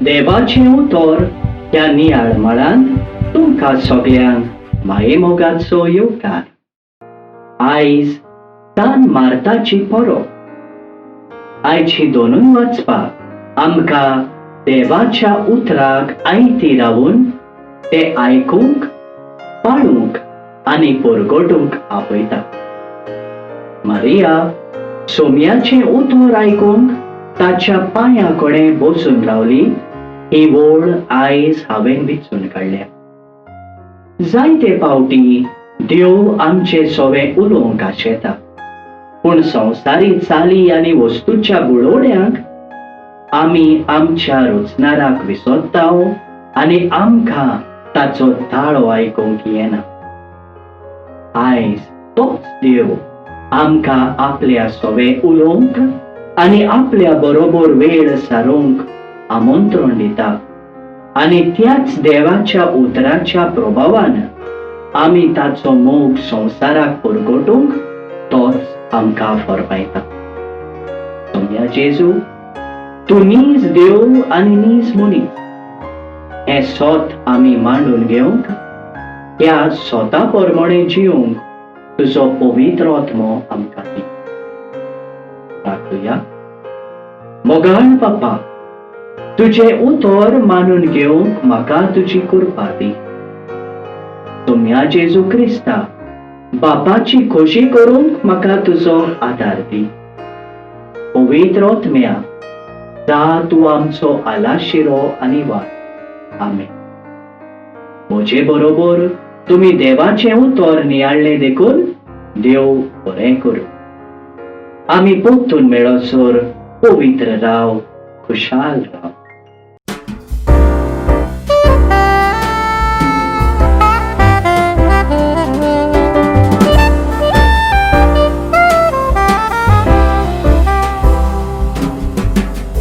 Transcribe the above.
देवाचें उतर ह्या नियाळ मळांत तुमकां सगळ्यांक माये मोगाचो येवकार. आयज सान मार्ताची परब. आयची दोनूय वाचपाक आमकां देवाच्या उतराक आयती रावून ते आयकूंक, पाळूंक आनी परगटूंक आपयता. मारिया सोम्याचें उतर आयकूंक ताच्या पांयां कडेन बसून रावली. ही वोळ आयज हांवें विचून काडल्या. जायते फावटी देव आमचे सोवे उलोवंक आशेता, पूण संवसारी चाली आनी वस्तूच्या बुडवण्यांक आमी आमच्या रुचनाराक विसरता आनी आमकां ताचो ताळो आयकूंक येना. आयज तोच देव आमकां आपल्या सोवे उलोवंक आनी आपल्या बरोबर वेळ सारूंक आमंत्रण दिता. आनी त्याच देवाच्या उतराच्या प्रभावान आमी ताचो मोग संवसाराक परगटूंक तोच आमकां फरमायता. सोम्या जेजू, तूं नीज देव आनी नीज मनीस. हें सोत आमी मांडून घेवंक, ह्या सोता प्रमाणे जिवंक तुजो पवित्र आत्मो आमकां दी. प्रार्थुया. मोगाळ बापा, तुझे उतर मानून घेवंक म्हाका तुजी कृपा दी. सोम्या जेजू क्रिस्ता, बापाची खोशी करूंक म्हाका तुजो आदार दी. पवित्र आत्म्या, जा तूं आमचो आलाशिरो आनी वाट. आमेन. म्हजे बरोबर तुमी देवाचें उतर नियाळ्ळें देखून देव बरें करूं. आमी परतून मेळसर पवित्र राव, खुशाल राव.